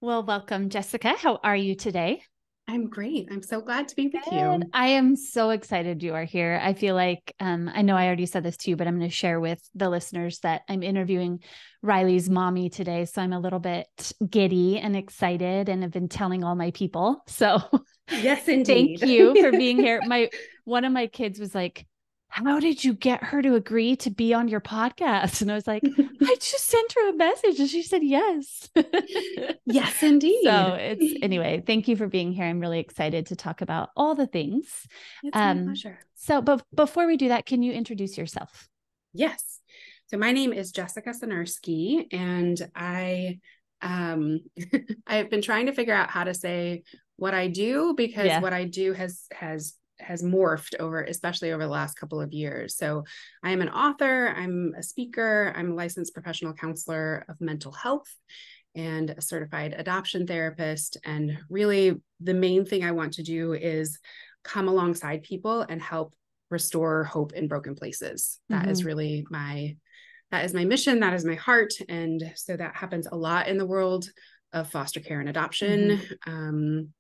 Well, welcome, Jessica. How are you today? I'm great. I'm so glad to be with Good. you. I am so excited you are here. I feel like I know I already said this to you, but I'm going to share with the listeners that I'm interviewing Riley's mommy today. So I'm a little bit giddy and excited and have been telling all my people. So Yes, thank indeed. you for being here. My one of my kids was like, "How did you get her to agree to be on your podcast?" And I was like, "I just sent her a message and she said yes." Yes, So indeed. it's anyway, thank you for being here. I'm really excited to talk about all the things. It's my pleasure. But before we do that, can you introduce yourself? Yes. So my name is Jessica Sinarski, and um I've been trying to figure out how to say what I do because Yeah. what I do has morphed over, especially over the last couple of years. So I am an author, I'm a speaker, I'm a licensed professional counselor of mental health and a certified adoption therapist. And really, the main thing I want to do is come alongside people and help restore hope in broken places. That Mm-hmm. is really that is my mission. That is my heart. And so that happens a lot in the world of foster care and Mm-hmm. adoption.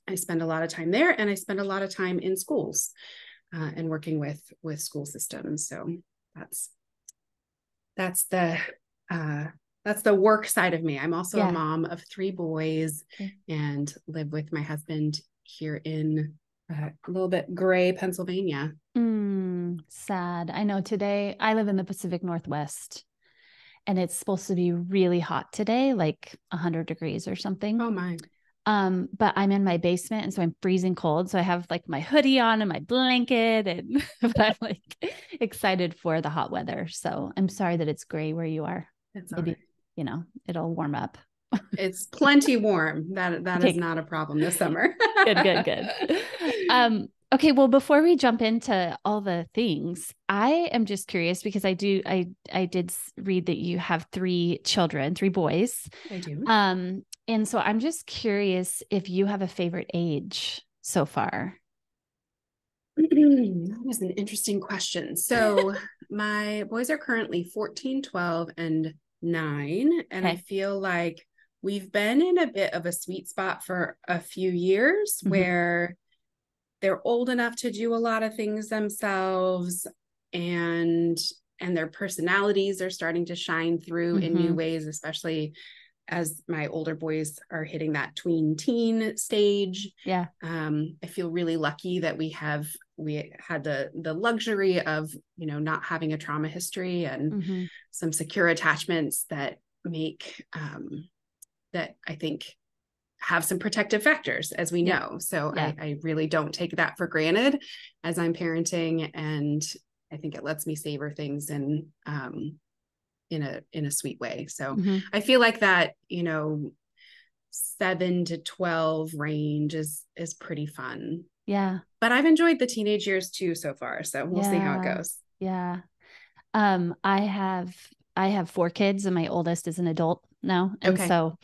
I spend a lot of time there, and I spend a lot of time in schools and working with school systems. So that's that's the uh, that's the work side of me. I'm also a Yeah. mom of three boys Okay. and live with my husband here in a little bit gray Pennsylvania. Sad. I know today I live in the Pacific Northwest and it's supposed to be really hot today, like 100 degrees or something. Oh my. But I'm in my basement and so I'm freezing cold. So I have like my hoodie on and my blanket and but I'm like excited for the hot weather. So I'm sorry that it's gray where you are. It's all Maybe, right. it'll warm up. It's plenty warm. That is Okay, not a problem this summer. good, good, good. Okay, well, before we jump into all the things, I am just curious because I did read that you have three children, three boys. I do. And so I'm just curious if you have a favorite age so far. That is an interesting question. So my boys are currently 14, 12, and 9. And I Okay. feel like we've been in a bit of a sweet spot for a few years Hmm. where they're old enough to do a lot of things themselves, and their personalities are starting to shine through in new Hmm. ways, especially as my older boys are hitting that tween teen stage. Yeah. I feel really lucky that we had the luxury of not having a trauma history and Hmm. some secure attachments that make that I think have some protective factors, as we Yeah. know. So Yeah. I really don't take that for granted as I'm parenting, and I think it lets me savor things in a sweet way. So Hmm. I feel like that 7 to 12 range is pretty fun. Yeah. But I've enjoyed the teenage years too so far. So we'll see how it Yeah. goes. Yeah. I have four kids and my oldest is an adult now. And Okay. so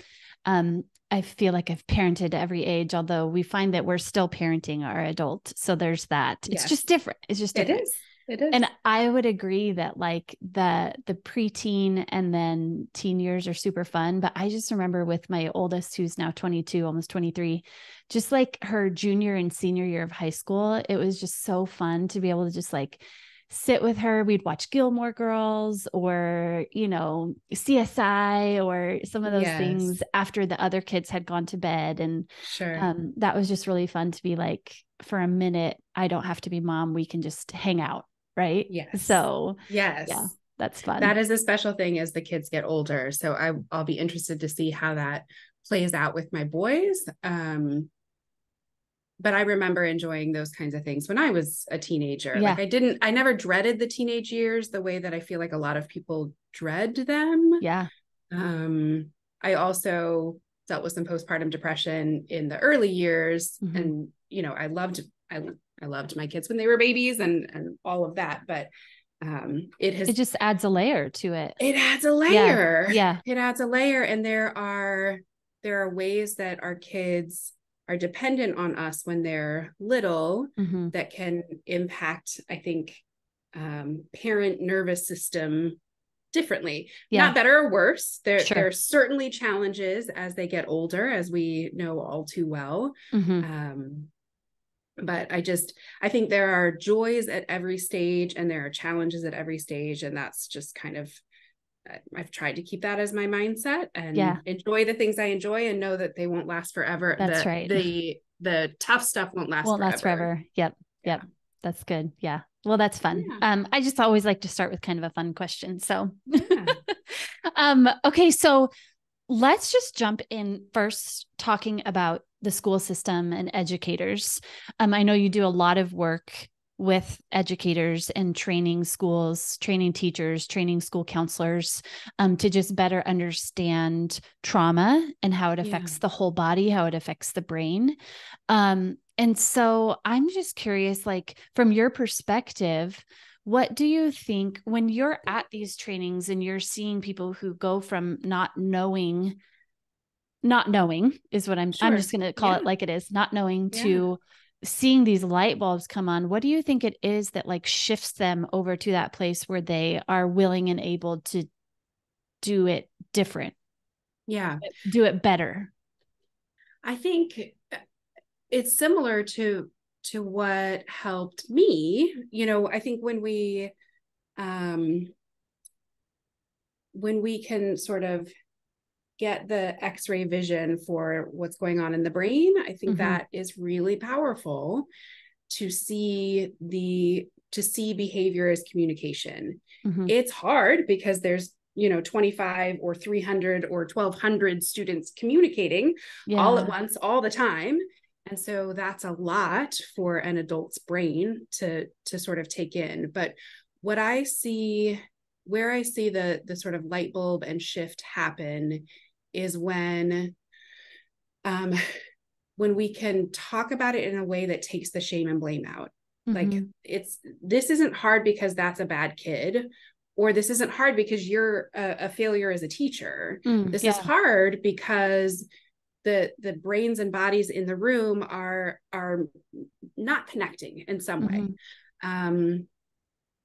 I feel like I've parented every age, although we find that we're still parenting our adult. So there's that. It's Yes, just different. It's just it different. is. It is. And I would agree that like the preteen and then teen years are super fun. But I just remember with my oldest, who's now 22, almost 23, just like her junior and senior year of high school, it was just so fun to be able to just like sit with her. We'd watch Gilmore Girls or, CSI or some of those things Yes, after the other kids had gone to bed. And sure. that was just really fun to be like, for a minute, I don't have to be mom. We can just hang out. Right. Yes. So, yeah, Yes. that's fun. That is a special thing as the kids get older. So I'll be interested to see how that plays out with my boys. But I remember enjoying those kinds of things when I was a teenager. Like Yeah. I never dreaded the teenage years the way that I feel like a lot of people dread them. Yeah. Um, I also dealt with some postpartum depression in the early years, Hmm. and I loved my kids when they were babies and all of that. But It just adds a layer to it. it adds a Yeah. layer. Yeah. It adds a layer, and there are ways that our kids are dependent on us when they're little Hmm. that can impact, I think, parent nervous system differently. Yeah. Not better or worse. There Sure. are certainly challenges as they get older, as we know all too well. But I think there are joys at every stage and there are challenges at every stage. And that's just kind of, I've tried to keep that as my mindset and enjoy the things I enjoy and know that they won't last forever. That's right. The tough stuff won't last forever. Yep. Yep. That's good. Yeah. Well, that's fun. I just always like to start with kind of a fun question. So, okay. So let's just jump in first talking about the school system and educators. I know you do a lot of work with educators and training schools, training teachers, training school counselors, to just better understand trauma and how it affects the whole body, how it affects the brain. And so I'm just curious, like from your perspective, what do you think when you're at these trainings and you're seeing people who go from not knowing is what I'm just going to call it like it is, not knowing to seeing these light bulbs come on. What do you think it is that like shifts them over to that place where they are willing and able to do it different? Yeah. Do it better. I think it's similar to what helped me. I think when we can sort of get the X-ray vision for what's going on in the brain, I think that is really powerful to see behavior as communication. It's hard because there's 25 or 300 or 1,200 students communicating all at once, all the time. And so that's a lot for an adult's brain to sort of take in. But where I see the sort of light bulb and shift happen is when we can talk about it in a way that takes the shame and blame out. Like this isn't hard because that's a bad kid, or this isn't hard because you're a failure as a teacher. This is hard because the brains and bodies in the room are not connecting in some way.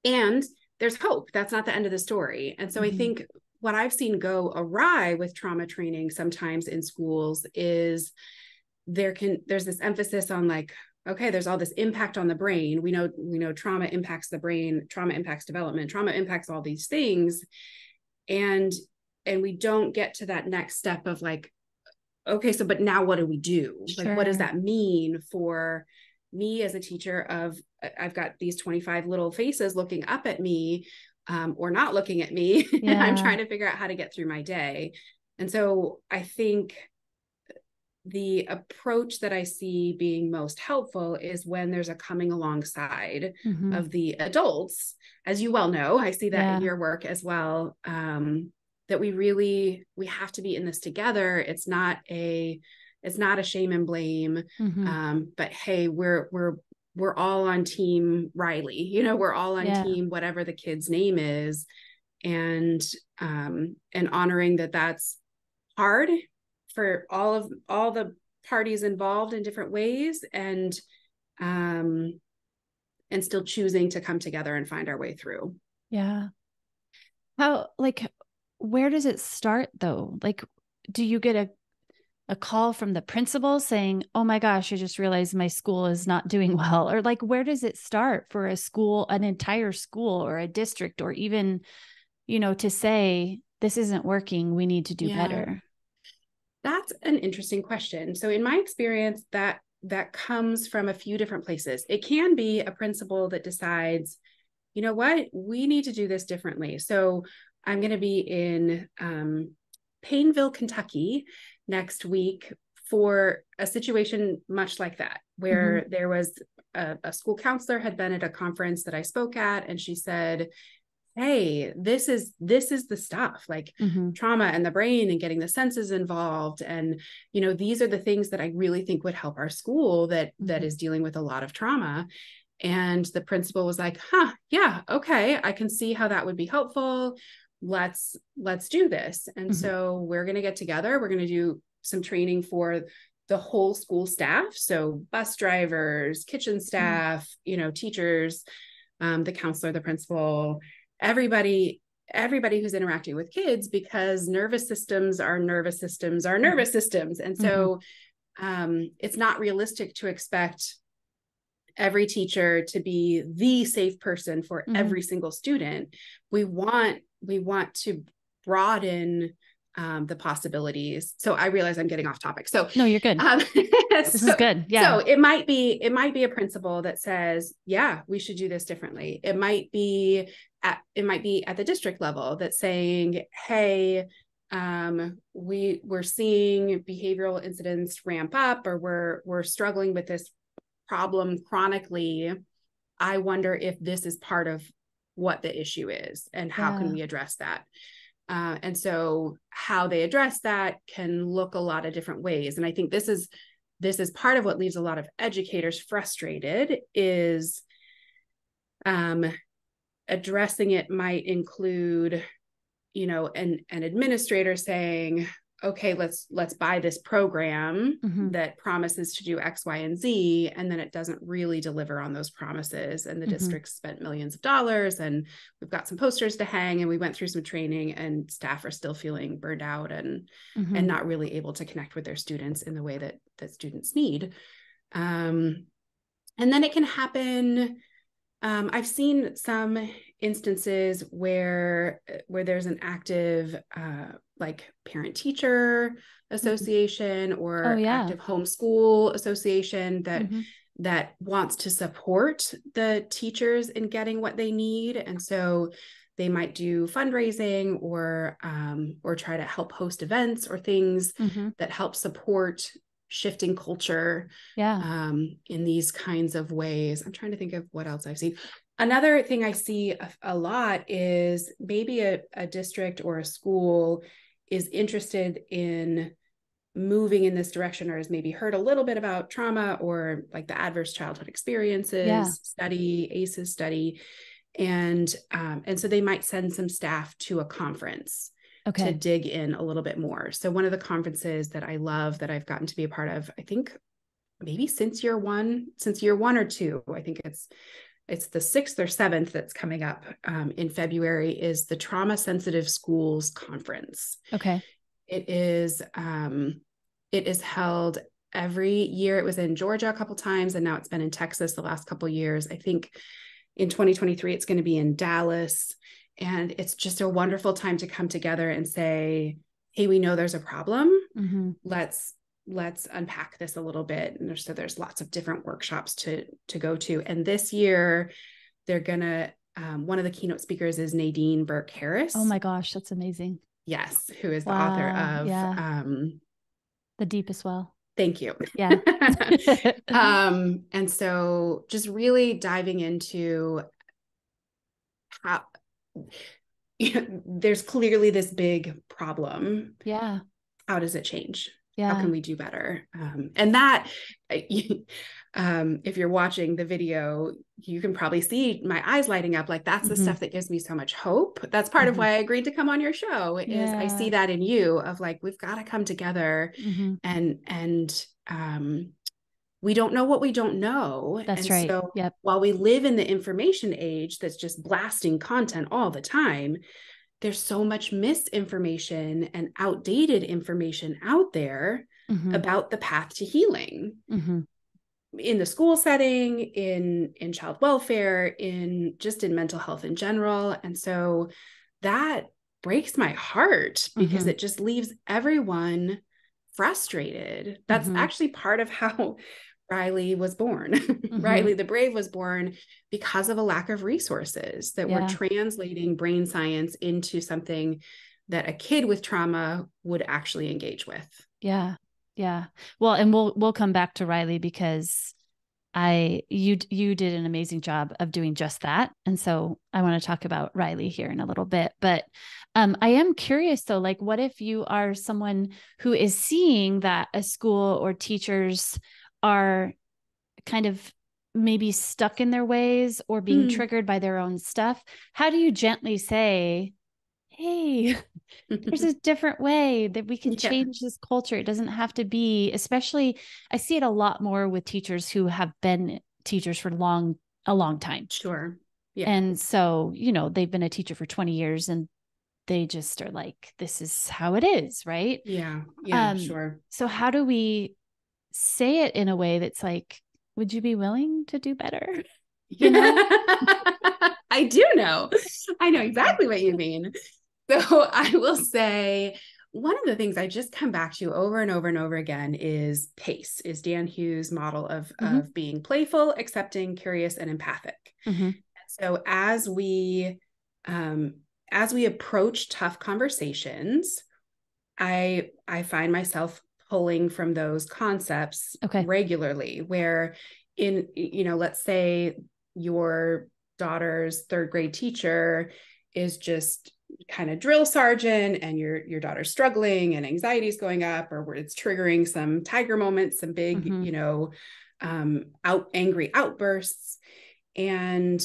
And there's hope. That's not the end of the story. And so I think what I've seen go awry with trauma training sometimes in schools is there's this emphasis on like, okay, there's all this impact on the brain. We know trauma impacts the brain, trauma impacts development, trauma impacts all these things. And we don't get to that next step of like, okay, so, but now what do we do? Like, what does that mean for me as a teacher I've got these 25 little faces looking up at me, or not looking at me. And I'm trying to figure out how to get through my day. And so I think the approach that I see being most helpful is when there's a coming alongside of the adults. As you well know, I see that in your work as well, that we have to be in this together. It's not a shame and blame, but hey, we're all on team Riley, we're all on team, whatever the kid's name is. And honoring that that's hard for all the parties involved in different ways, and still choosing to come together and find our way through. Yeah. How, like, where does it start though? Like, do you get a call from the principal saying, oh my gosh, I just realized my school is not doing well? Or like, where does it start for a school, an entire school or a district, or even, to say, this isn't working, we need to do better? That's an interesting question. So in my experience, that comes from a few different places. It can be a principal that decides, you know what, we need to do this differently. So I'm going to be in Paineville, Kentucky next week for a situation much like that, where there was a school counselor had been at a conference that I spoke at, and she said, hey, this is the stuff, like trauma and the brain and getting the senses involved. And, these are the things that I really think would help our school that is dealing with a lot of trauma. And the principal was like, yeah, okay, I can see how that would be helpful. Let's do this. And so we're going to get together. We're going to do some training for the whole school staff. So bus drivers, kitchen staff, teachers, the counselor, the principal, everybody everybody who's interacting with kids, because nervous systems are nervous systems are nervous systems. And so it's not realistic to expect every teacher to be the safe person for every single student. We want to broaden the possibilities. So I realize I'm getting off topic. So no, you're good. This is good. Yeah. So it might be a principal that says, yeah, we should do this differently. It might be at the district level that's saying, hey, we're seeing behavioral incidents ramp up, or we're struggling with this problem chronically. I wonder if this is part of what the issue is, and how can we address that? And so how they address that can look a lot of different ways. And I think this is part of what leaves a lot of educators frustrated, is addressing it might include, an administrator saying, okay, let's buy this program that promises to do X, Y, and Z, and then it doesn't really deliver on those promises. And the district spent millions of dollars, and we've got some posters to hang, and we went through some training, and staff are still feeling burned out and not really able to connect with their students in the way that students need. And then it can happen. I've seen some instances where there's an active like parent-teacher association or active homeschool association that wants to support the teachers in getting what they need. And so they might do fundraising or try to help host events or things that help support shifting culture in these kinds of ways. I'm trying to think of what else I've seen. Another thing I see a lot is maybe a district or a school is interested in moving in this direction, or has maybe heard a little bit about trauma or like the adverse childhood experiences study, ACEs study. And so they might send some staff to a conference to dig in a little bit more. So one of the conferences that I love, that I've gotten to be a part of, I think maybe since year one or two, I think it's the 6th or 7th that's coming up in February, is the Trauma Sensitive Schools Conference. Okay. It is held every year. It was in Georgia a couple times, and now it's been in Texas the last couple of years. I think in 2023, it's going to be in Dallas. And it's just a wonderful time to come together and say, hey, we know there's a problem. Let's unpack this a little bit. And there's lots of different workshops to go to. And this year they're gonna, one of the keynote speakers is Nadine Burke-Harris. Oh my gosh, that's amazing. Yes. Who is the author of The Deepest Well. Thank you. Yeah. And so just really diving into how there's clearly this big problem. Yeah. How does it change? Yeah. How can we do better? And that, if you're watching the video, you can probably see my eyes lighting up. Like, that's the stuff that gives me so much hope. That's part of why I agreed to come on your show, is I see that in you, of like, we've got to come together and we don't know what we don't know. That's right. So while we live in the information age that's just blasting content all the time, there's so much misinformation and outdated information out there about the path to healing in the school setting, in child welfare, in mental health in general. And so that breaks my heart, because it just leaves everyone frustrated. That's actually part of how Riley was born. Riley the Brave was born because of a lack of resources that were translating brain science into something that a kid with trauma would actually engage with. Yeah. Yeah. Well, and we'll come back to Riley, because you did an amazing job of doing just that. And so I want to talk about Riley here in a little bit, but I am curious though, like, what if you are someone who is seeing that a school or teachers are kind of maybe stuck in their ways or being triggered by their own stuff? How do you gently say, hey, there's a different way that we can change this culture? It doesn't have to be, especially, I see it a lot more with teachers who have been teachers for a long time. Sure. Yeah. And so, they've been a teacher for 20 years and they just are like, this is how it is, right? Yeah. Yeah, sure. So how do we say it in a way that's like, would you be willing to do better? You know? I do know. I know exactly what you mean. So I will say one of the things I just come back to over and over and over again is PACE, is Dan Hughes' model of being playful, accepting, curious, and empathic. Mm-hmm. So as we approach tough conversations, I find myself pulling from those concepts regularly, where let's say your daughter's third grade teacher is just kind of drill sergeant, and your daughter's struggling and anxiety is going up, or where it's triggering some tiger moments, some big, angry outbursts. And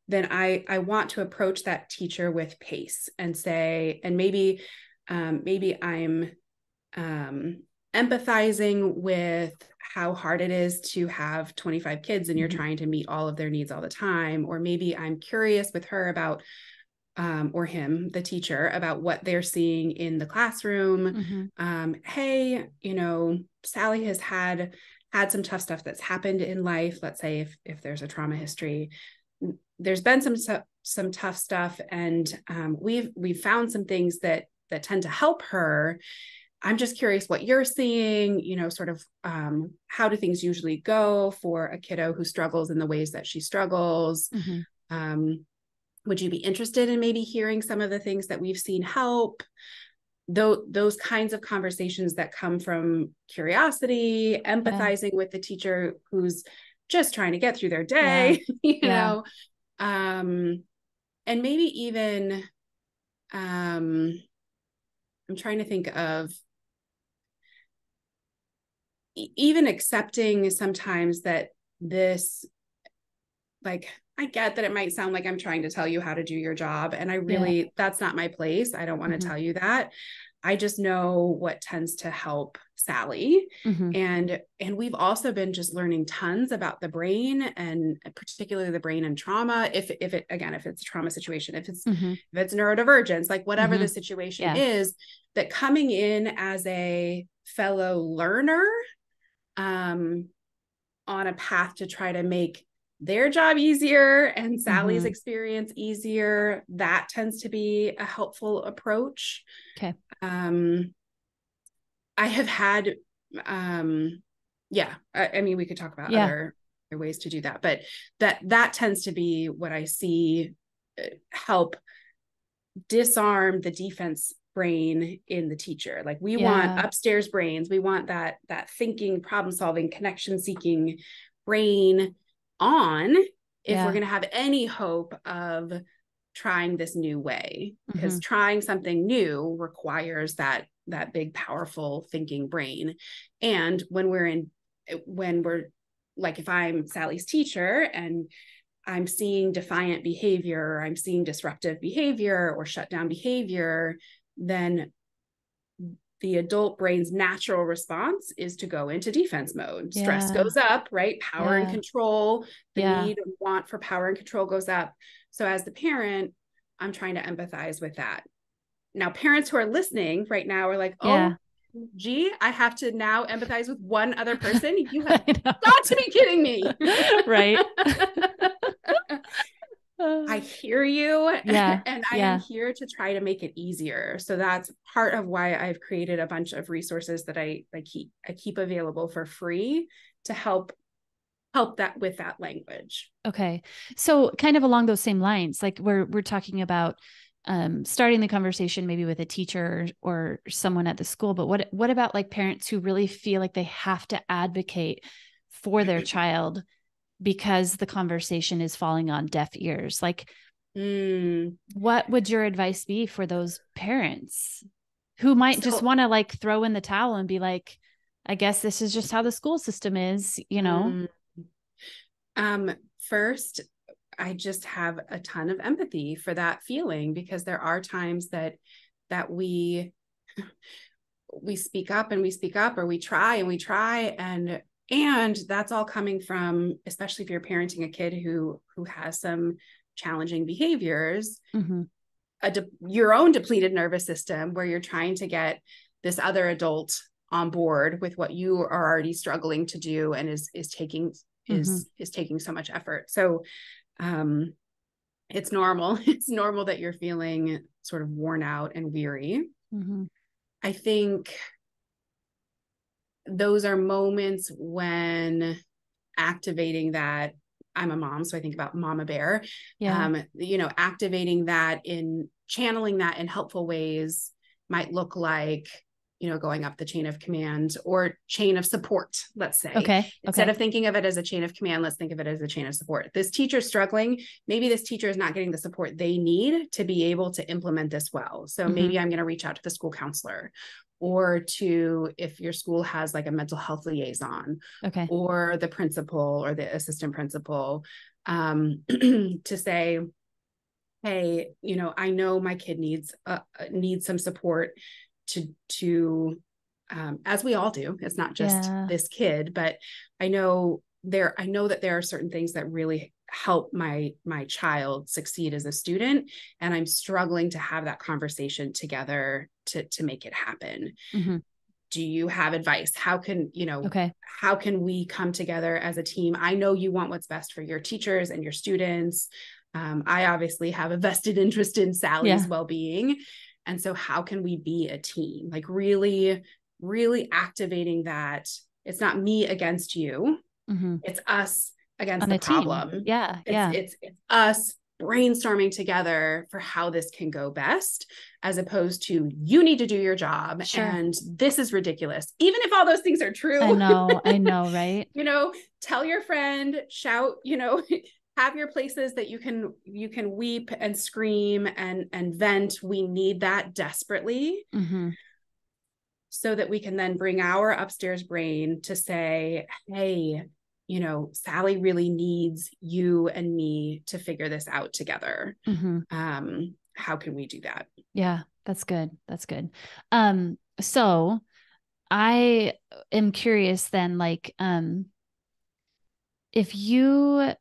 then I want to approach that teacher with PACE and say, and maybe I'm empathizing with how hard it is to have 25 kids and you're trying to meet all of their needs all the time. Or maybe I'm curious with her about, or him, the teacher, about what they're seeing in the classroom. Hey, Sally has had some tough stuff that's happened in life. Let's say if there's a trauma history, there's been some tough stuff, and we've found some things that tend to help her. I'm just curious what you're seeing, sort of how do things usually go for a kiddo who struggles in the ways that she struggles? Would you be interested in maybe hearing some of the things that we've seen help? Those kinds of conversations that come from curiosity, empathizing with the teacher who's just trying to get through their day, and maybe even, I'm trying to think of even accepting sometimes that this, like, I get that it might sound like I'm trying to tell you how to do your job. And I really, that's not my place. I don't want to tell you that. I just know what tends to help Sally. And we've also been just learning tons about the brain, and particularly the brain and trauma. If it's a trauma situation, if it's neurodivergence, like whatever the situation is, that coming in as a fellow learner, on a path to try to make their job easier and Sally's experience easier, that tends to be a helpful approach. Okay. I have had, I mean, we could talk about other ways to do that, but that tends to be what I see help disarm the defense brain in the teacher. Like we want upstairs brains. We want that thinking, problem solving, connection seeking brain on if we're going to have any hope of trying this new way, because trying something new requires that big, powerful thinking brain. And when we're like, if I'm Sally's teacher and I'm seeing defiant behavior, I'm seeing disruptive behavior or shut down behavior, then the adult brain's natural response is to go into defense mode. Stress goes up, right? Power and control, the need and want for power and control goes up. So as the parent, I'm trying to empathize with that. Now, parents who are listening right now are like, oh, gee, I have to now empathize with one other person. You have got to be kidding me. Right. I hear you. And I am here to try to make it easier. So that's part of why I've created a bunch of resources that I keep available for free to help that with that language. Okay. So kind of along those same lines, like we're talking about starting the conversation maybe with a teacher or someone at the school, but what about like parents who really feel like they have to advocate for their child because the conversation is falling on deaf ears? Like, what would your advice be for those parents who might just want to like throw in the towel and be like, I guess this is just how the school system is, First, I just have a ton of empathy for that feeling, because there are times that we speak up and we speak up, or we try and we try, and that's all coming from, especially if you're parenting a kid who has some challenging behaviors. your own depleted nervous system, where you're trying to get this other adult on board with what you are already struggling to do, and is taking so much effort. So it's normal. It's normal that you're feeling sort of worn out and weary. I think those are moments when activating that. I'm a mom, so I think about mama bear. Activating that, in channeling that in helpful ways, might look like, going up the chain of command or chain of support, let's say. Okay. Instead of thinking of it as a chain of command, let's think of it as a chain of support. This teacher's struggling. Maybe this teacher is not getting the support they need to be able to implement this well. So maybe I'm going to reach out to the school counselor, or to, if your school has like a mental health liaison, or the principal or the assistant principal, to say, hey, I know my kid needs some support to as we all do. It's not just this kid, but I know that there are certain things that really help my child succeed as a student, and I'm struggling to have that conversation together to make it happen. Do you have advice? How can we come together as a team? I know you want what's best for your teachers and your students. I obviously have a vested interest in Sally's well-being. And so how can we be a team? Like really, really activating that. It's not me against you. It's us against the problem. Team. It's us brainstorming together for how this can go best, as opposed to, you need to do your job and this is ridiculous. Even if all those things are true. I know, right? Tell your friend, shout, have your places that you can weep and scream and vent. We need that desperately. So that we can then bring our upstairs brain to say, hey, Sally really needs you and me to figure this out together. How can we do that? Yeah, that's good. That's good. So I am curious then, like, if you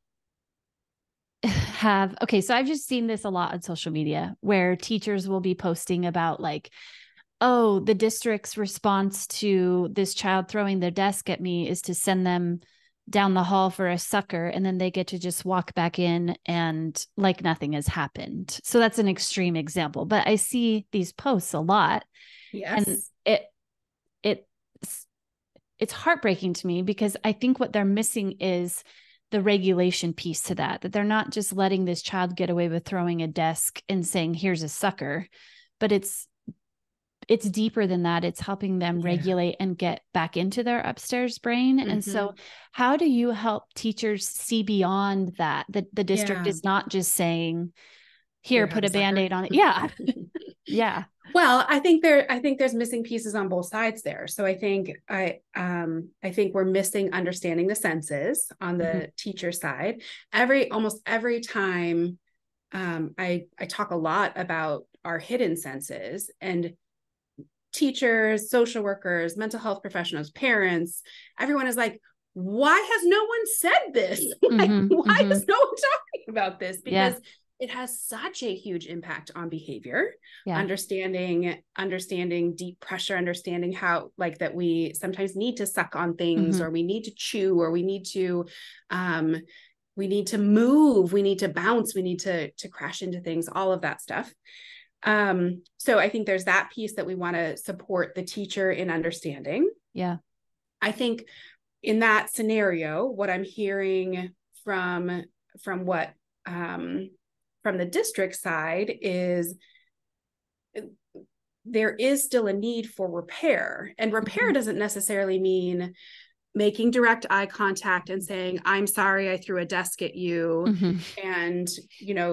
have, so I've just seen this a lot on social media, where teachers will be posting about like, oh, the district's response to this child throwing their desk at me is to send them down the hall for a sucker, and then they get to just walk back in and like nothing has happened. So that's an extreme example, but I see these posts a lot. And it's heartbreaking to me, because I think what they're missing is the regulation piece to that they're not just letting this child get away with throwing a desk and saying, here's a sucker, but it's deeper than that. It's helping them regulate and get back into their upstairs brain. And so how do you help teachers see beyond that the district is not just saying, here, put a Band-Aid on it. Well, I think there's missing pieces on both sides there. So I think we're missing understanding the senses on the teacher side. Almost every time I talk a lot about our hidden senses, and teachers, social workers, mental health professionals, parents, everyone is like, why has no one said this? Why is no one talking about this? Because it has such a huge impact on behavior. Understanding deep pressure, understanding how, like, that we sometimes need to suck on things, or we need to chew, or we need to move, we need to bounce, we need to crash into things, all of that stuff. So I think there's that piece that we want to support the teacher in understanding. I think in that scenario, what I'm hearing from the district side is there is still a need for repair, and repair doesn't necessarily mean making direct eye contact and saying, I'm sorry, I threw a desk at you, and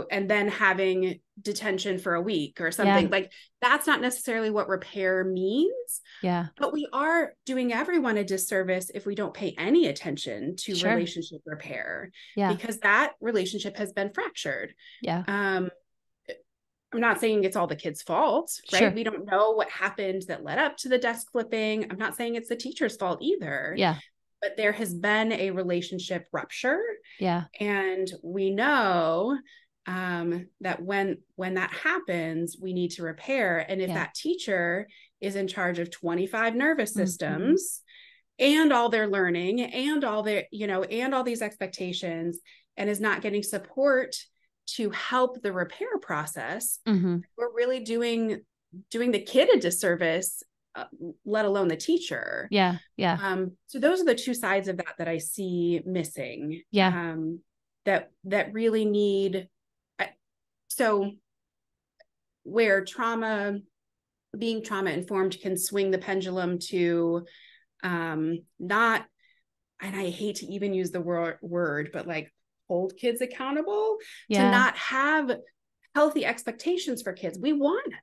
then having detention for a week or something. Like, that's not necessarily what repair means. But we are doing everyone a disservice if we don't pay any attention to relationship repair, because that relationship has been fractured. I'm not saying it's all the kid's fault, right? We don't know what happened that led up to the desk flipping. I'm not saying it's the teacher's fault either. But there has been a relationship rupture. And we know that when that happens, we need to repair. And if that teacher is in charge of 25 nervous systems and all their learning and all their, and all these expectations, and is not getting support to help the repair process, we're really doing the kid a disservice, let alone the teacher. Yeah. So those are the two sides of that I see missing. That really need. So where being trauma informed can swing the pendulum to not, and I hate to even use the word, but like hold kids accountable, to not have healthy expectations for kids. We want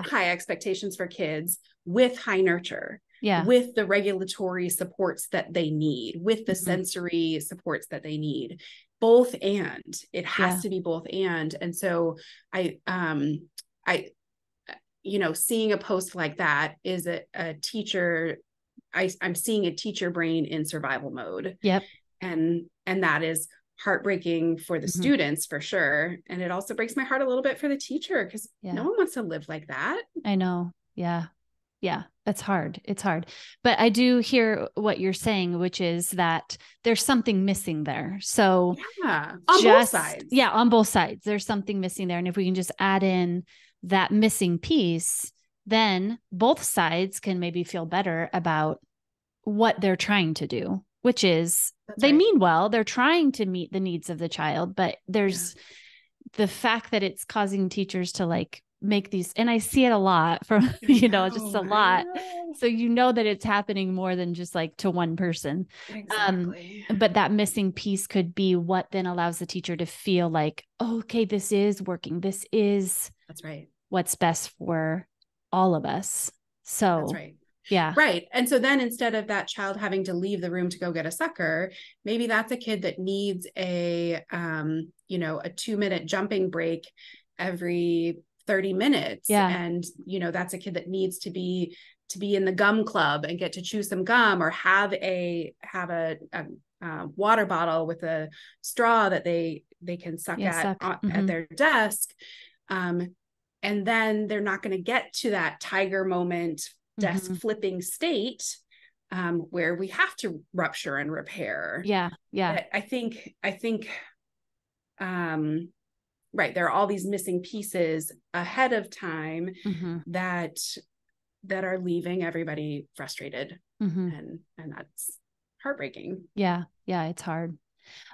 high expectations for kids with high nurture, with the regulatory supports that they need, with the sensory supports that they need. Both and. It has to be both and. And so I seeing a post like that is a teacher. I'm seeing a teacher brain in survival mode. And that is heartbreaking for the students for sure. And it also breaks my heart a little bit for the teacher, because no one wants to live like that. I know. Yeah. That's hard. It's hard. But I do hear what you're saying, which is that there's something missing there. So on both sides. Yeah, on both sides, there's something missing there. And if we can just add in that missing piece, then both sides can maybe feel better about what they're trying to do, which is they mean well, they're trying to meet the needs of the child, but there's the fact that it's causing teachers to like make these, and I see it a lot from, just a lot. So that it's happening more than just like to one person. Exactly. But that missing piece could be what then allows the teacher to feel like, oh, okay, this is working. That's right. What's best for all of us. So that's right. Yeah. Right. And so then instead of that child having to leave the room to go get a sucker, maybe that's a kid that needs a 2-minute jumping break every 30 minutes. And, that's a kid that needs to be in the gum club and get to chew some gum, or have a water bottle with a straw that they can suck at their desk. And then they're not going to get to that tiger moment, desk flipping state, where we have to rupture and repair. But I think right, there are all these missing pieces ahead of time that are leaving everybody frustrated, and that's heartbreaking. Yeah, it's hard.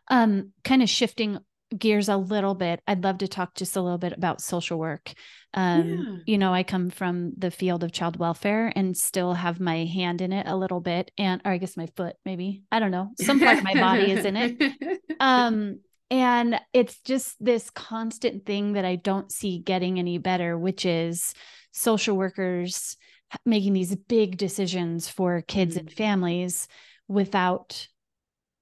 Kind of shifting gears a little bit, I'd love to talk just a little bit about social work. I come from the field of child welfare and still have my hand in it a little bit, or I guess my foot, maybe, I don't know, some part of my body is in it. And it's just this constant thing that I don't see getting any better, which is social workers making these big decisions for kids and families without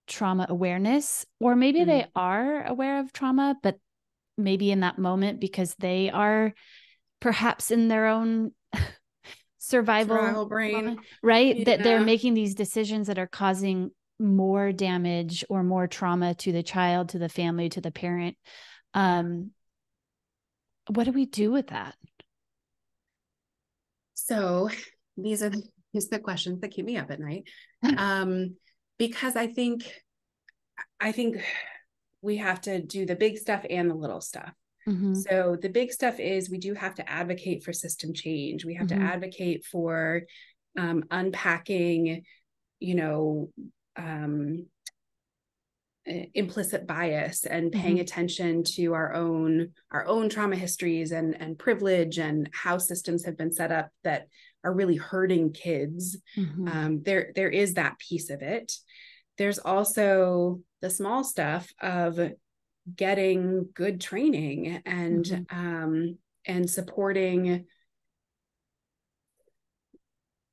trauma awareness, or maybe they are aware of trauma, but maybe in that moment, because they are perhaps in their own survival brain, right? That they're making these decisions that are causing more damage or more trauma to the child, to the family, to the parent. What do we do with that? So these are the questions that keep me up at night. Because I think we have to do the big stuff and the little stuff. So the big stuff is we do have to advocate for system change. We have to advocate for unpacking, implicit bias, and paying attention to our own trauma histories and privilege, and how systems have been set up that are really hurting kids. There is that piece of it. There's also the small stuff of getting good training and supporting,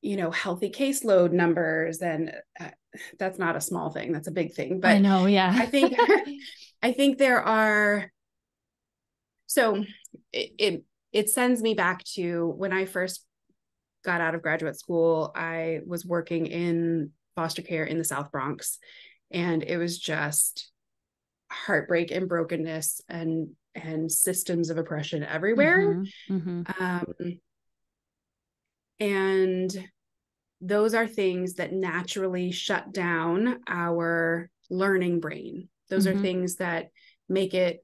healthy caseload numbers. And that's not a small thing. That's a big thing. But I know. Yeah. I think there are, so it sends me back to when I first got out of graduate school. I was working in foster care in the South Bronx, and it was just heartbreak and brokenness and and systems of oppression everywhere. Mm-hmm. Mm-hmm. And those are things that naturally shut down our learning brain. Those are Mm-hmm. things that make it,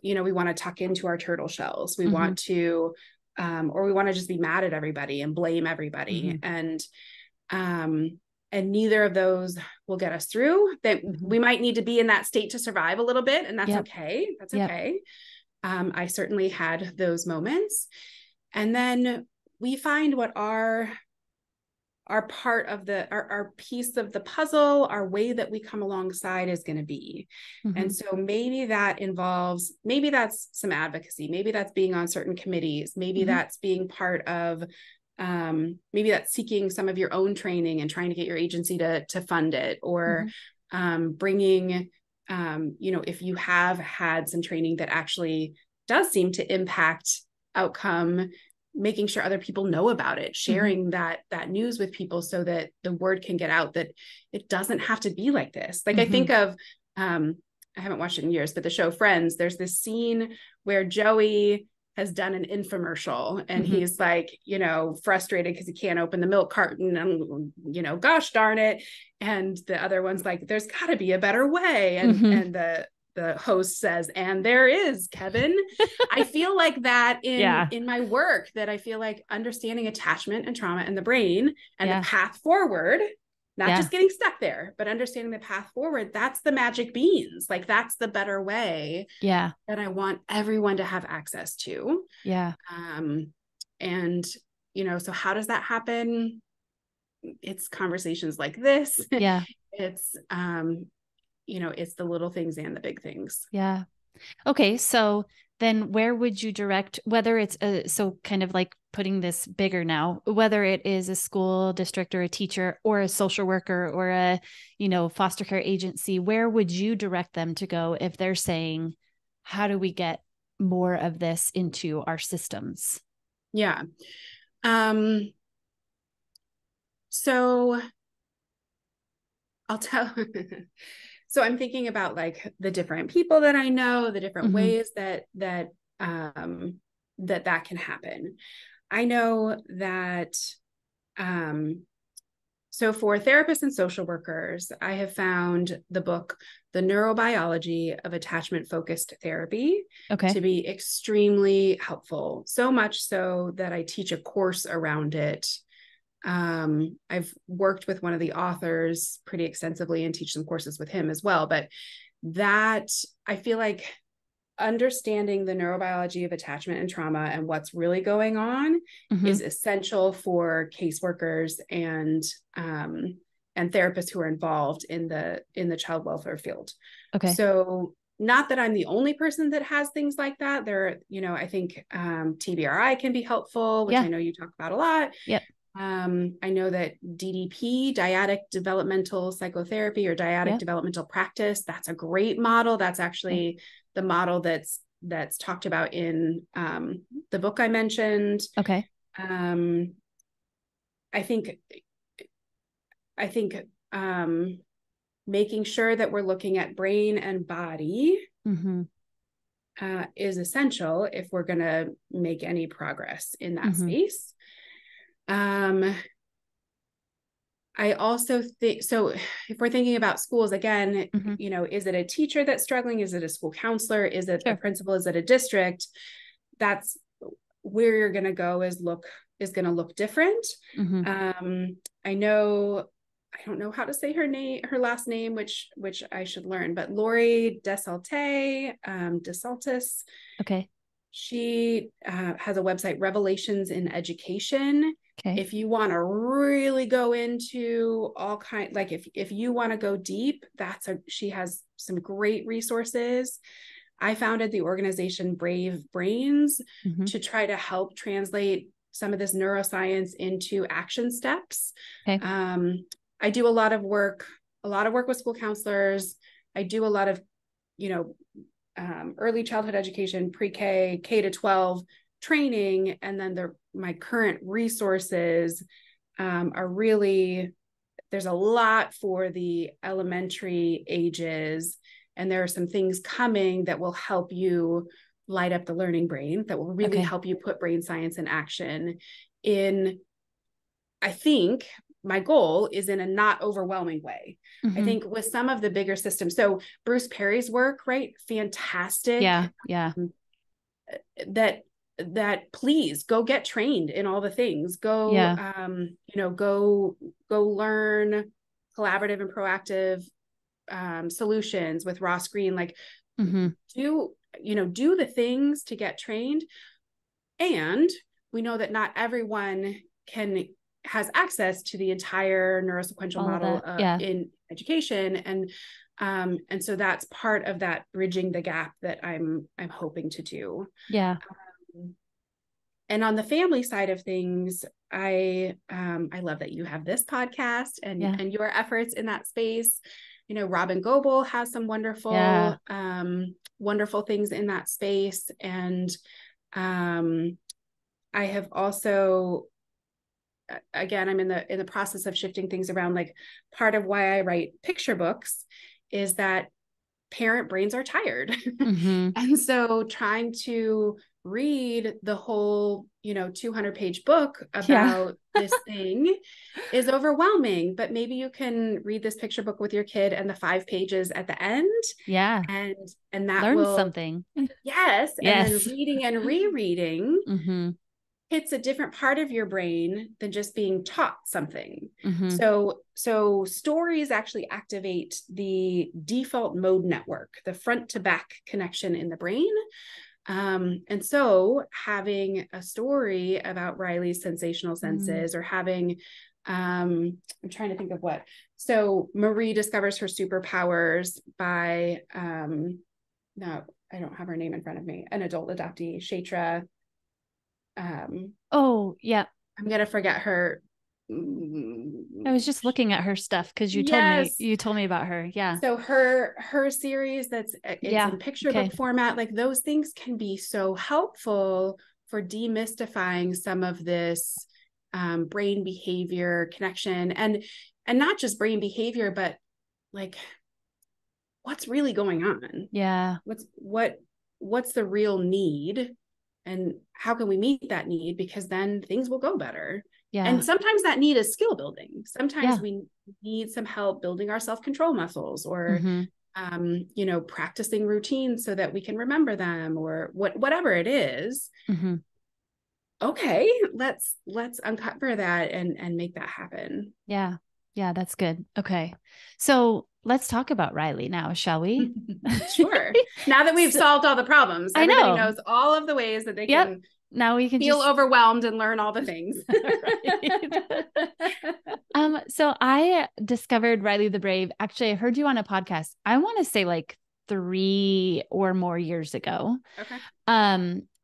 we want to tuck into our turtle shells. We Mm-hmm. want to, or we want to just be mad at everybody and blame everybody. Mm-hmm. And neither of those will get us through. That we might need to be in that state to survive a little bit, and that's okay. That's okay. I certainly had those moments. And then we find what our part of our piece of the puzzle, our way that we come alongside is going to be. Mm-hmm. And so maybe that's some advocacy. Maybe that's being on certain committees. Maybe that's being part of, maybe that's seeking some of your own training and trying to get your agency to fund it, or bringing, if you have had some training that actually does seem to impact outcome, making sure other people know about it, sharing that news with people so that the word can get out that it doesn't have to be like this. Like I think of, I haven't watched it in years, but the show Friends, there's this scene where Joey has done an infomercial and he's like, frustrated because he can't open the milk carton and, gosh darn it. And the other one's like, there's gotta be a better way. And the host says, and there is, Kevin. I feel like that in my work, that I feel like understanding attachment and trauma in the brain and the path forward, not just getting stuck there, but understanding the path forward, that's the magic beans. Like that's the better way that I want everyone to have access to. Yeah. And, so how does that happen? It's conversations like this. Yeah. It's, it's the little things and the big things. Yeah. Okay. So then where would you direct, whether it's so kind of like putting this bigger now, whether it is a school district or a teacher or a social worker or a, foster care agency, where would you direct them to go if they're saying, how do we get more of this into our systems? Yeah. So I'll tell, so I'm thinking about like the different people that I know, the different ways that can happen. I know that, so for therapists and social workers, I have found the book, The Neurobiology of Attachment-Focused Therapy, to be extremely helpful. So much so that I teach a course around it. I've worked with one of the authors pretty extensively and teach some courses with him as well. But that, I feel like understanding the neurobiology of attachment and trauma and what's really going on is essential for caseworkers and therapists who are involved in the child welfare field. So not that I'm the only person that has things like that. There, I think TBRI can be helpful, which I know you talk about a lot. Yep. I know that DDP, dyadic developmental psychotherapy, or dyadic developmental practice, that's a great model. That's actually the model that's talked about in the book I mentioned. I think making sure that we're looking at brain and body is essential if we're going to make any progress in that space. I also think, so if we're thinking about schools again, is it a teacher that's struggling? Is it a school counselor? Is it a principal? Is it a district? That's where you're going to go is going to look different. I don't know how to say her last name, which I should learn, but Lori DeSaltis. She has a website, Revelations in Education. If you want to really go into all kind, like if you want to go deep, she has some great resources. I founded the organization Brave Brains to try to help translate some of this neuroscience into action steps. I do a lot of work with school counselors. I do a lot of, early childhood education, pre-K, K-12 training. And then my current resources are really, there's a lot for the elementary ages. And there are some things coming that will help you light up the learning brain, that will really help you put brain science in action I think my goal is in a not overwhelming way. I think with some of the bigger systems, so Bruce Perry's work, right? Fantastic. Yeah. That please go get trained in all the things. Go, go learn collaborative and proactive solutions with Ross Green. Like do the things to get trained. And we know that not everyone has access to the entire neurosequential model in education. And so that's part of that bridging the gap that I'm hoping to do. Yeah. And on the family side of things, I love that you have this podcast and your efforts in that space. Robin Goebel has some wonderful, wonderful things in that space. And I have also, again, I'm in the process of shifting things around. Like, part of why I write picture books is that parent brains are tired. And so trying to read the whole, 200-page book about this thing is overwhelming, but maybe you can read this picture book with your kid and the 5 pages at the end. And that learn will something. Yes. And then reading and rereading hits a different part of your brain than just being taught something. So stories actually activate the default mode network, the front to back connection in the brain. And so having a story about Riley's sensational senses, or having, I'm trying to think of what. So Marie discovers her superpowers by, no, I don't have her name in front of me, an adult adoptee, Shatra. I'm going to forget her. I was just looking at her stuff because you told me about her. So her series it's in picture book format. Like, those things can be so helpful for demystifying some of this brain behavior connection, and not just brain behavior, but like, what's really going on? What's the real need, and how can we meet that need? Because then things will go better. And sometimes that need is skill building. Sometimes we need some help building our self-control muscles, or, practicing routines so that we can remember them, or whatever it is. Okay, let's uncover that and make that happen. Yeah, that's good. Okay. So let's talk about Riley now, shall we? Sure. Now that we've solved all the problems, everybody knows all of the ways that they can now we can feel overwhelmed and learn all the things. So I discovered Riley the Brave. Actually, I heard you on a podcast. I want to say like 3 or more years ago.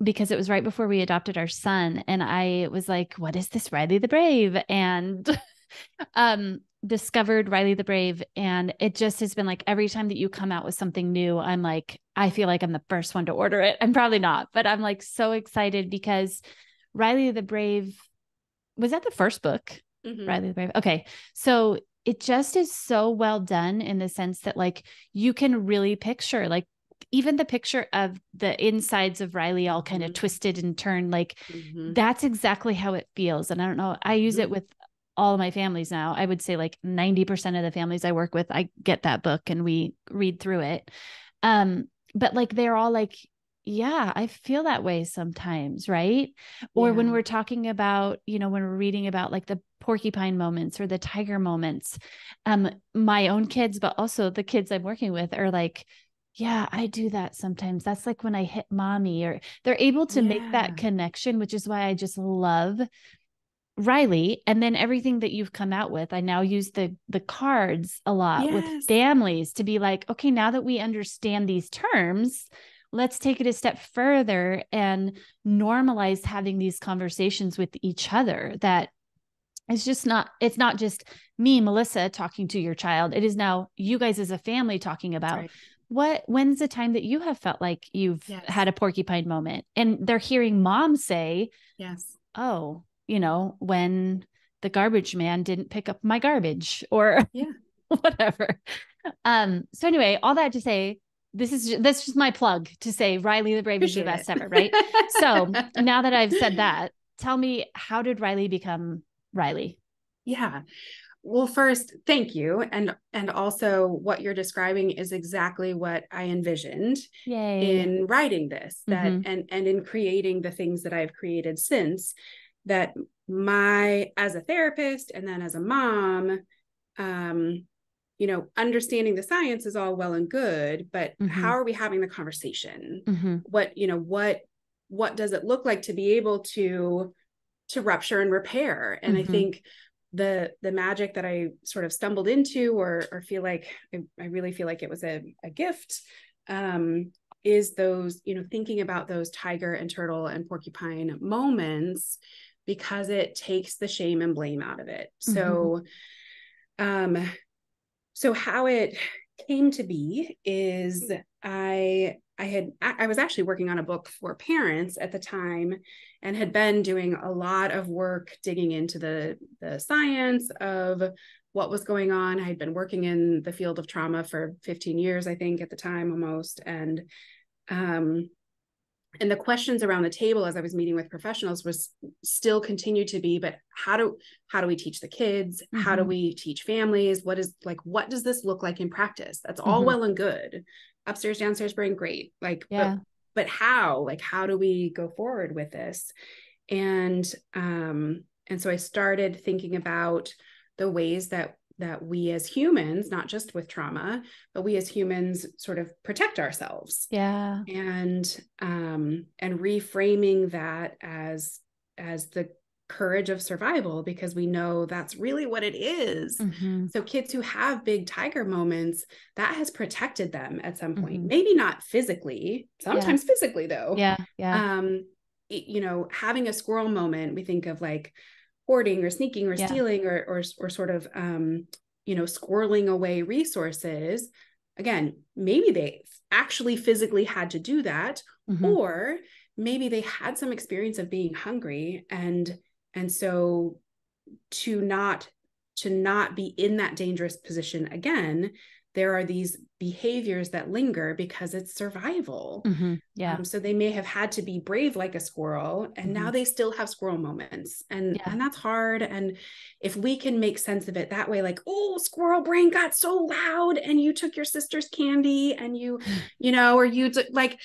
Because it was right before we adopted our son. And I was like, what is this Riley the Brave? And discovered Riley the Brave. And it just has been like, every time that you come out with something new, I'm like, I feel like I'm the first one to order it. I'm probably not, but I'm like so excited because Riley the Brave, was that the first book? Riley the Brave. Okay. So it just is so well done in the sense that like, you can really picture, like, even the picture of the insides of Riley all kind of twisted and turned, like that's exactly how it feels. And I don't know, I use it with all of my families now. I would say like 90% of the families I work with, I get that book and we read through it. But like, they're all like, yeah, I feel that way sometimes. Right. Or when we're talking about, when we're reading about like the porcupine moments or the tiger moments, my own kids, but also the kids I'm working with are like, yeah, I do that sometimes. That's like when I hit mommy, or they're able to make that connection, which is why I just love Riley. And then everything that you've come out with, I now use the cards a lot with families to be like, okay, now that we understand these terms, let's take it a step further and normalize having these conversations with each other. That it's not just me, Melissa, talking to your child. It is now you guys as a family talking about when's the time that you have felt like you've had a porcupine moment, and they're hearing mom say, oh, when the garbage man didn't pick up my garbage, or whatever. So anyway, all that to say, that's just my plug to say Riley the Brave Appreciate is the best it. ever, right? So now that I've said that, tell me, how did Riley become Riley? Yeah. Well, first, thank you. And also what you're describing is exactly what I envisioned Yay. in writing this, that Mm-hmm. and in creating the things that I've created since, that as a therapist and then as a mom, understanding the science is all well and good, but Mm-hmm. how are we having the conversation? Mm-hmm. What does it look like to be able to rupture and repair? And I Mm-hmm. think the magic that I sort of stumbled into, or feel like I really feel like it was a gift, is those, thinking about those tiger and turtle and porcupine moments, because it takes the shame and blame out of it. Mm-hmm. So how it came to be is I was actually working on a book for parents at the time, and had been doing a lot of work digging into the science of what was going on. I had been working in the field of trauma for 15 years, I think, at the time, almost. And the questions around the table as I was meeting with professionals was still continued to be, but how do we teach the kids? Mm-hmm. How do we teach families? What does this look like in practice? That's all Mm-hmm. well and good. Upstairs, downstairs brain, great. Yeah. But how? How do we go forward with this? And so I started thinking about the ways that we as humans, not just with trauma, but we as humans sort of protect ourselves. Yeah. And reframing that as the courage of survival, because we know that's really what it is. Mm-hmm. So kids who have big tiger moments, that has protected them at some point. Mm-hmm. Maybe not physically, sometimes physically though. Yeah. Yeah. Having a squirrel moment, we think of like hoarding or sneaking or stealing, or sort of squirreling away resources. Again, maybe they actually physically had to do that, Mm-hmm. or maybe they had some experience of being hungry, and so to not be in that dangerous position again, there are these behaviors that linger because it's survival. Mm-hmm. Yeah. So they may have had to be brave like a squirrel, and Mm-hmm. now they still have squirrel moments, and that's hard. And if we can make sense of it that way, like, oh, squirrel brain got so loud and you took your sister's candy, and or you like,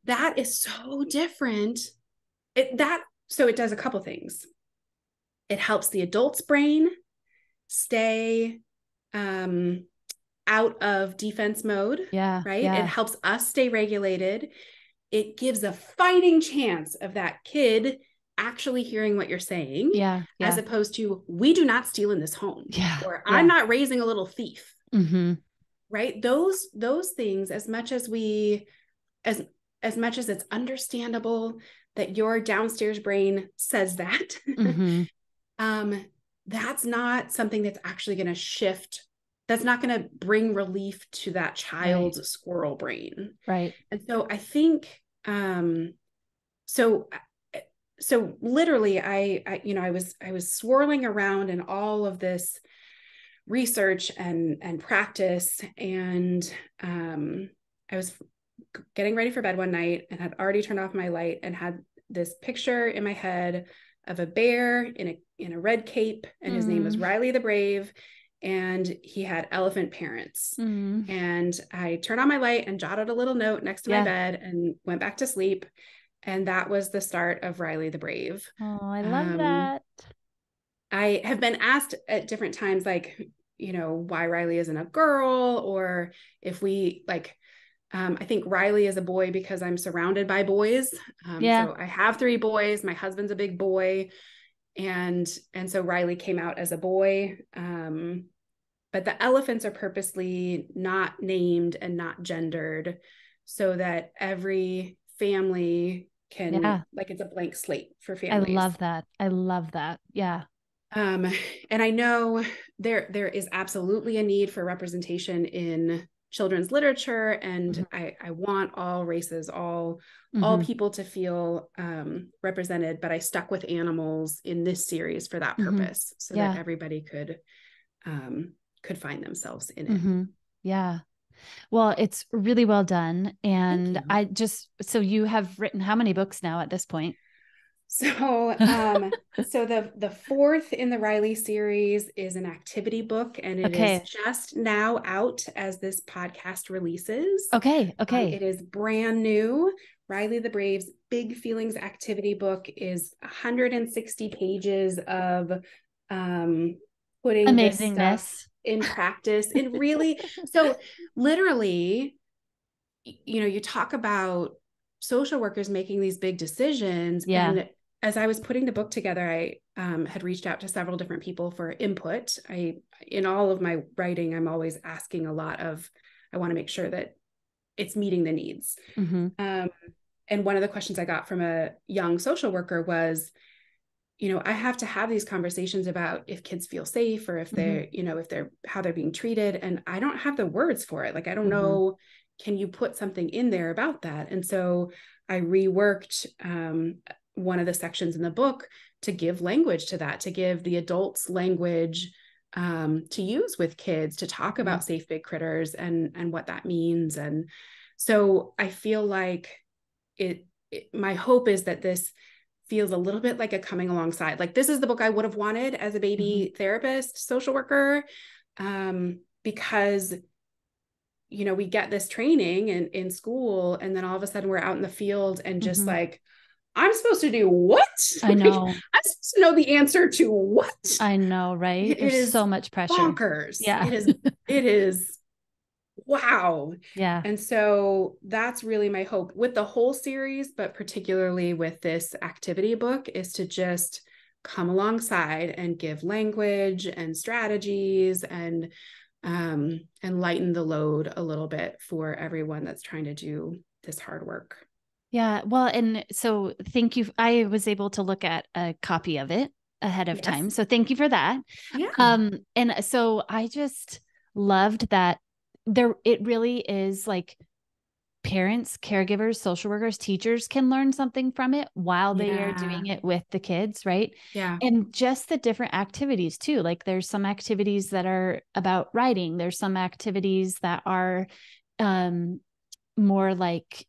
that is so different. So it does a couple things. It helps the adult's brain stay out of defense mode, right? Yeah. It helps us stay regulated. It gives a fighting chance of that kid actually hearing what you're saying, as opposed to, we do not steal in this home, or I'm not raising a little thief. Mm-hmm. Right? Those things, as much as it's understandable that your downstairs brain says that, Mm-hmm. That's not something that's actually going to shift. That's not going to bring relief to that child's squirrel brain. Right. And so I think, so literally I was swirling around in all of this research and practice. And I was getting ready for bed one night and had already turned off my light, and had this picture in my head of a bear in a red cape, and his name was Riley the Brave, and he had elephant parents. And I turned on my light and jotted a little note next to my bed and went back to sleep. And that was the start of Riley the Brave. Oh, I love that. I have been asked at different times, like, why Riley isn't a girl, or if we I think Riley is a boy because I'm surrounded by boys. So I have 3 boys. My husband's a big boy. And so Riley came out as a boy. But the elephants are purposely not named and not gendered, so that every family can, it's a blank slate for families. I love that. Yeah. And I know there is absolutely a need for representation in children's literature, and I want all races, all people to feel represented, but I stuck with animals in this series for that purpose, so that everybody could find themselves in it. Yeah. Well, it's really well done. Thank And you. so you have written how many books now at this point? So the fourth in the Riley series is an activity book, and it is Okay. just now out as this podcast releases. Okay. Okay. It is brand new. Riley the Brave's Big Feelings activity book is 160 pages of putting this stuff Amazingness. in practice. And really, so literally, you talk about social workers making these big decisions. Yeah. And as I was putting the book together, I had reached out to several different people for input. In all of my writing, I'm always asking a lot of, I want to make sure that it's meeting the needs. Mm-hmm. And one of the questions I got from a young social worker was, I have to have these conversations about if kids feel safe, or if they're, if they're, how they're being treated. And I don't have the words for it. Like, I don't know, can you put something in there about that? And so I reworked one of the sections in the book to give language to that, to give the adults language to use with kids, to talk about safe big critters and what that means. And so I feel like my hope is that this feels a little bit like a coming alongside. Like, this is the book I would have wanted as a baby therapist, social worker, because we get this training in school, and then all of a sudden we're out in the field and just like, I'm supposed to do what? I know. I'm supposed to know the answer to what? I know, right? It There's is so much pressure. bonkers. Yeah. It is wow. Yeah. And so that's really my hope with the whole series, but particularly with this activity book, is to just come alongside and give language and strategies and lighten the load a little bit for everyone that's trying to do this hard work. Yeah. Well, and so thank you. I was able to look at a copy of it ahead of time. So thank you for that. Yeah. And so I just loved that it really is like parents, caregivers, social workers, teachers can learn something from it while they are doing it with the kids, right? Yeah. And just the different activities too. Like, there's some activities that are about writing. There's some activities that are more like,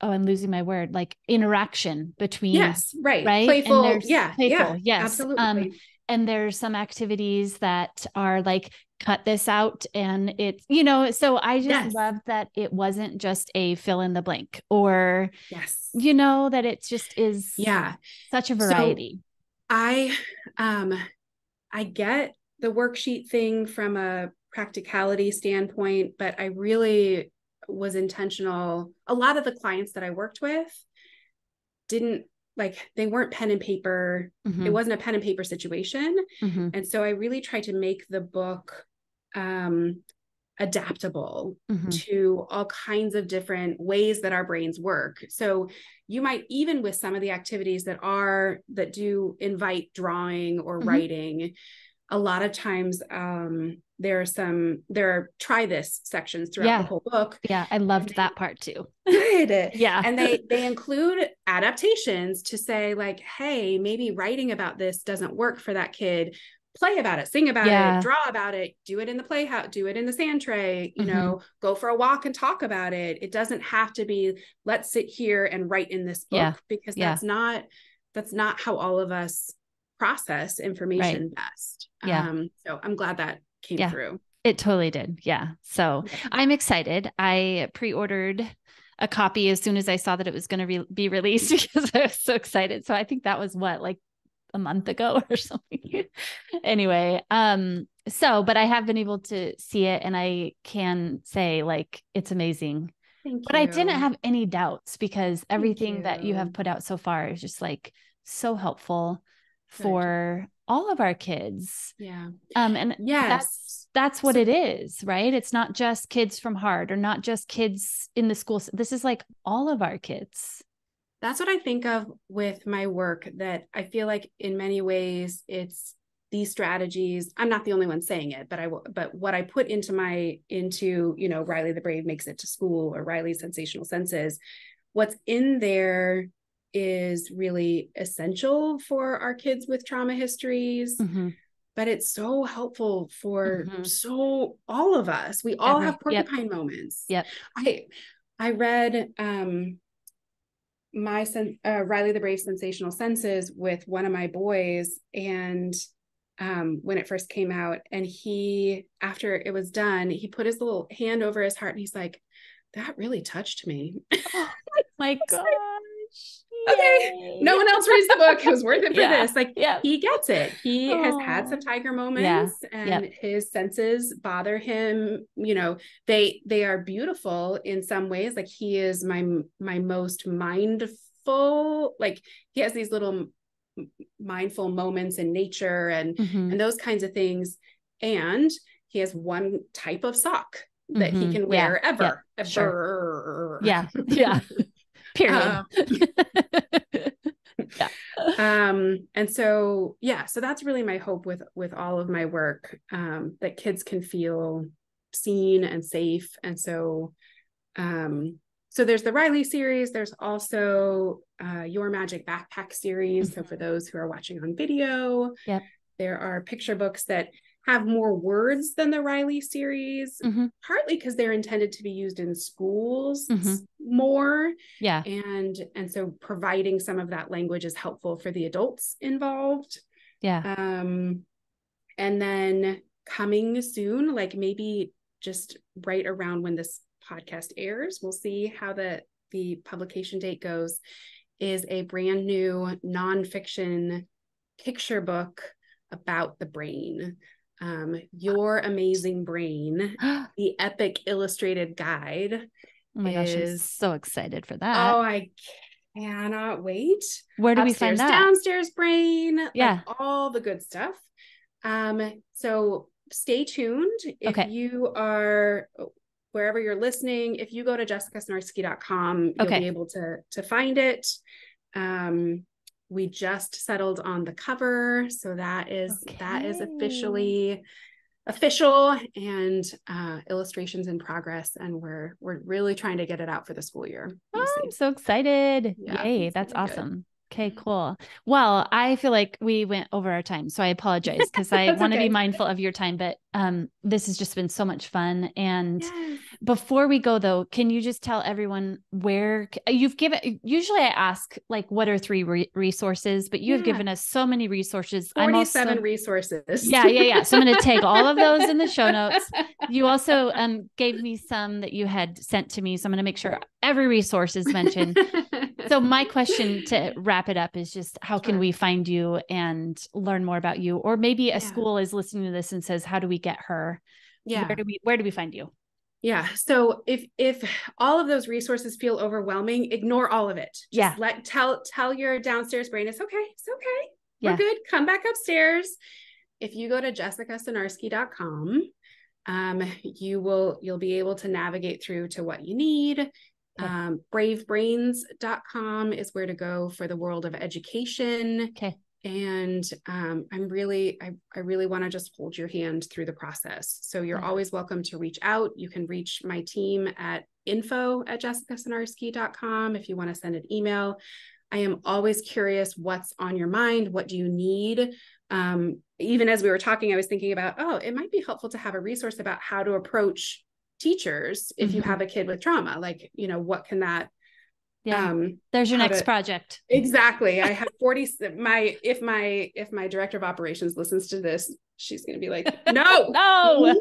oh, I'm losing my word, like interaction between, yes, right. right? Playful. And there's Yeah. playful, Yeah, yes. absolutely. And there's some activities that are like, cut this out, and it's, so I just love that it wasn't just a fill in the blank, or, that it just is such a variety. So I get the worksheet thing from a practicality standpoint, but I really was intentional. A lot of the clients that I worked with they weren't pen and paper. It wasn't a pen and paper situation. And so I really tried to make the book adaptable to all kinds of different ways that our brains work. So you might, even with some of the activities that do invite drawing or writing, a lot of times there are try this sections throughout the whole book. Yeah, I loved that part too. Good. Yeah. And they include adaptations to say, like, hey, maybe writing about this doesn't work for that kid. Play about it, sing about it, draw about it, do it in the playhouse, do it in the sand tray, go for a walk and talk about it. It doesn't have to be, let's sit here and write in this book, because that's not how all of us process information best. So I'm glad that came through. It totally did. Yeah. So I'm excited. I pre-ordered a copy as soon as I saw that it was going to be released, because I was so excited. So I think that was like a month ago or something. Anyway, but I have been able to see it, and I can say, like, it's amazing. But I didn't have any doubts, because everything that you have put out so far is just like so helpful for all of our kids. Yeah. And that's what it is, right? It's not just kids from HARD, or not just kids in the schools. This is like all of our kids. That's what I think of with my work, that I feel like in many ways it's these strategies. I'm not the only one saying it, but what I put into Riley the Brave makes it to school, or Riley's Sensational Senses, what's in there is really essential for our kids with trauma histories. but it's so helpful for Mm-hmm. all of us. We all have porcupine moments. Yep. I read Riley the Brave Sensational Senses with one of my boys, and when it first came out, and he, after it was done, he put his little hand over his heart and he's like, that really touched me. Oh my gosh. Okay, no Yay. one else reads the book. It was worth it for Yeah. this. Like, Yeah. he gets it. He has had some Oh. tiger Yeah. moments, and Yep. his senses bother him. You know, they are beautiful in some ways. Like, he is my most mindful. Like, he has these little mindful moments in nature and those kinds of things. And he has one type of sock that he can Yeah. wear ever. Yep. Sure. Yeah. Yeah. Period. Yeah. And so, yeah, so that's really my hope with all of my work, that kids can feel seen and safe. And so, so there's the Riley series. There's also Your Magic Backpack series. So for those who are watching on video, Yep. there are picture books that have more words than the Riley series, partly because they're intended to be used in schools more. Yeah. And so providing some of that language is helpful for the adults involved. Yeah. And then coming soon, like maybe just right around when this podcast airs, we'll see how the publication date goes, is a brand new nonfiction picture book about the brain. Your Amazing Brain, the epic illustrated guide. Oh my gosh, I'm so excited for that. Oh, I cannot wait. Where do Upstairs, we find that? Downstairs Brain, yeah, like all the good stuff. So stay tuned. If you are wherever you're listening, if you go to jessicasinarski.com, you'll be able to find it. We just settled on the cover, so that is officially official, and illustrations in progress, and we're really trying to get it out for the school year. I'm so excited. Yeah, Yay, that's awesome. Okay, cool. Well, I feel like we went over our time, so I apologize because I want to be mindful of your time, but this has just been so much fun. And before we go though, can you just tell everyone where you've given, usually I ask like, what are 3 resources, but you have given us so many resources. 47 resources. Yeah. So I'm going to take all of those in the show notes. You also gave me some that you had sent to me. So I'm going to make sure every resource is mentioned. So my question to wrap it up is just, how can we find you and learn more about you? Or maybe a school is listening to this and says, how do we get her? Yeah. Where do we find you? Yeah. So if all of those resources feel overwhelming, ignore all of it. Just tell your downstairs brain, it's okay. It's okay. We're good. Come back upstairs. If you go to jessicasinarski.com, you'll be able to navigate through to what you need. Bravebrains.com is where to go for the world of education. And I really want to just hold your hand through the process. So you're always welcome to reach out. You can reach my team at info@jessicasinarski.com if you want to send an email. I am always curious what's on your mind. What do you need? Even as we were talking, I was thinking about, it might be helpful to have a resource about how to approach teachers if you have a kid with trauma. Like, what can that there's your next project. Exactly. I have 40. If my director of operations listens to this, she's going to be like, no.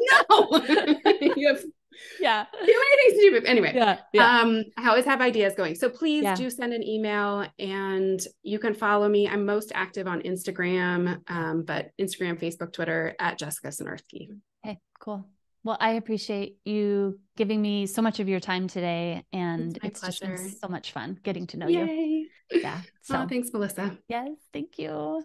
You have too many things to do. But anyway, I always have ideas going. So please do send an email, and you can follow me. I'm most active on Instagram, but Instagram, Facebook, Twitter @Jessica Sinarski. Okay, cool. Well, I appreciate you giving me so much of your time today, and it's just been so much fun getting to know you. Yeah. So thanks, Melissa. Yes, thank you.